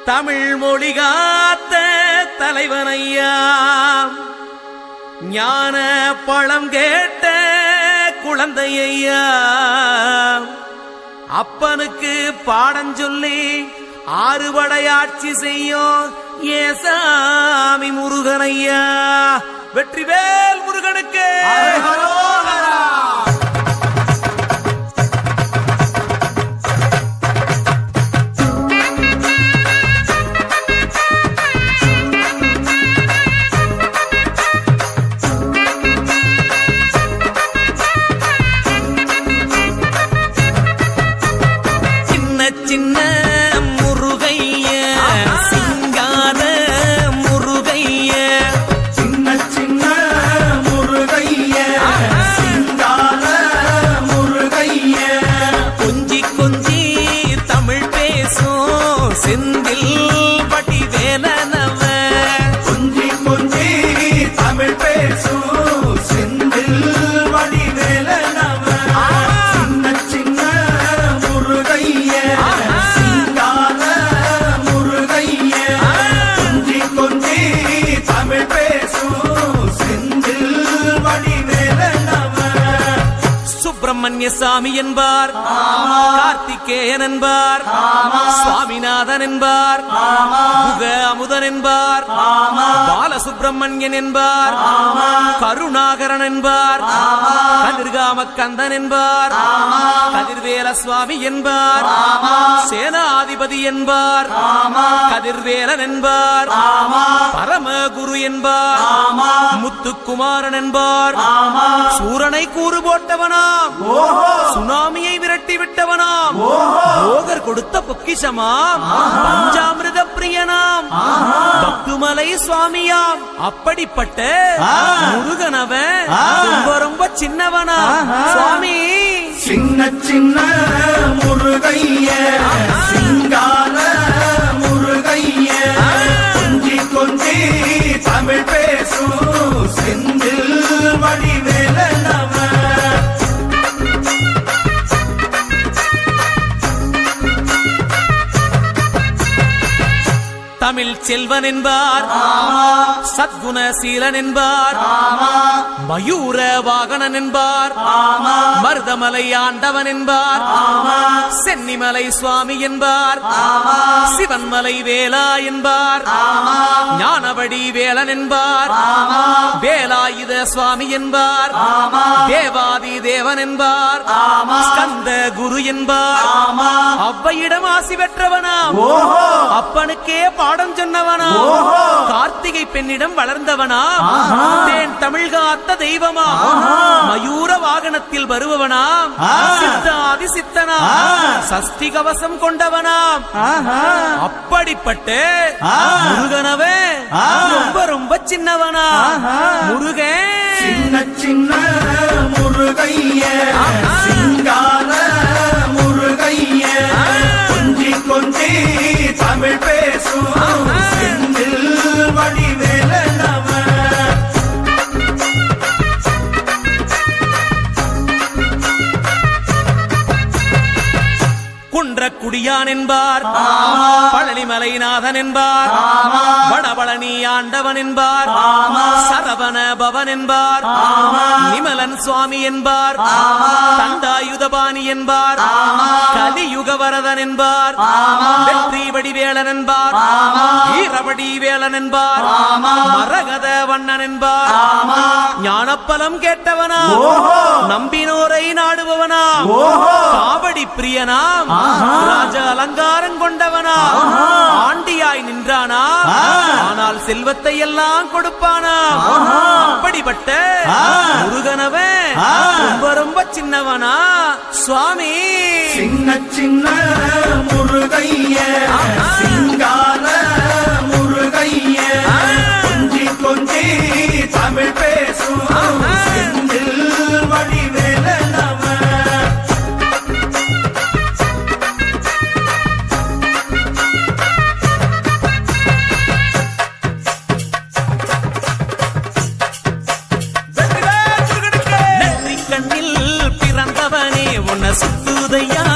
தமிழ் மொழி காத்த தலைவனையா, ஞான பழம் கேட்ட குழந்தையா, அப்பனுக்கு பாடம் சொல்லி ஆறுபடையாட்சி செய்யும் ஏசாமி முருகனையா. வெற்றிவேல் முருகனுக்கு சின்ன முருகைய, சிங்கார முருகைய, சின்ன சின்ன முருகைய, சிங்கார முருகைய, கொஞ்சி கொஞ்சி தமிழ் பேசும் செந்தில் பட்டி வேலனவ, கொஞ்சி கொஞ்சி தமிழ் பேசும் செந்தில் வடிவேலனவ, சின்ன சின்ன முருகைய, சிங்கார முருகைய, கொஞ்சி கொஞ்சி தமிழ் பேசும் செந்தில் வடிவேலனவ. சுப்பிரமணிய சாமி என்பார், கார்த்திகேயன் என்பார், சுவாமிநாதன் என்பார், முக அமுதன் என்பார், பாலசுப்பிரமணியன் என்பார், கருணாகரன் என்பார், கதிர்காம கந்தன் என்பார், கதிர்வேல சுவாமி என்பார், சேனாதிபதி என்பார், கதிர்வேலன் என்பார், பரமகுரு என்பார், முத்துக்குமாரன் என்பார், சூரனை கூறு போட்டவனாம், சுனாமியை விரட்டி விட்டவனாம், போகர் கொடுத்த பொக்கிஷமாம், பஞ்சாமிர்த பிரியனாம், பக்துமலை சுவாமியாம். அப்படிப்பட்ட முருகனவன் ரொம்ப ரொம்ப சின்னவனா சுவாமி. சின்ன சின்ன முருகைய, சிங்கார முருகைய, கொஞ்சி கொஞ்சி தமிழ் பேசும் செந்தில் வடிவேலனவ. தமிழ் செல்வன் என்பார், சத்குணசீலன் என்பார், மயூர வாகனன் என்பார், மருதமலை ஆண்டவன் என்பார், சென்னிமலை சுவாமி என்பார், சிவன்மலை வேலா என்பார், ஞானவடி வேலன் என்பார், வேலாயுத சுவாமி என்பார், தேவாதி தேவன் என்பார், ஸ்கந்த குரு என்பார், அவ்வையிடம் ஆசி பெற்றவனாம், அப்பனுக்கே பாடம் சொன்னவனா, கார்த்திகை பெண்ணிடம் வளர்ந்தவனா, தேன் தமிழ் காத்த தெய்வமா, மயூர வாகனத்தில் வருபவனாம், சித்தாதி சித்தனா, சஷ்டி கவசம் கொண்டவனாம். அப்படிப்பட்ட முருகனவே ரொம்ப ரொம்ப சின்னவனா முருகன். சின்ன சின்ன முருகைய, சிங்கார முருகைய, கொஞ்சி கொஞ்சி தமிழ் பேசும் செந்தில் வடிவேலனவ. குன்றக்குடியான் என்பார், பழனிமலைநாதன் என்பார், வடபழனி ஆண்டவன் என்பார், சரவண பவன் என்பார், நிமலன் சுவாமி என்பார், தண்டாயுதபாணி என்பார், கலியுகவரதன் என்பார், வெற்றி வடிவேலன் என்பார், வீரவடி வேலன் என்பார், மரகத வண்ணன் என்பார், ஞானப்பலம் கேட்டவனா, நம்பினோரை நாடுபவனா, காவடி பிரியனாம், ராஜ அலங்காரம் கொண்டவனா, ஆண்டியாய் நின்றானா, ஆனால் செல்வத்தை எல்லாம் கொடுப்பானா. அப்படிப்பட்ட முருகனவன் ரொம்ப ரொம்ப சின்னவனா சுவாமி. சின்ன சின்ன முருகைய, சிங்கார முருகைய, கொஞ்சி கொஞ்சி தமிழ் பேசும் செந்தில் வடிவேலனவ. நெற்றிக்கண்ணில் பிறந்தவனே உன்னை சுத்துதையா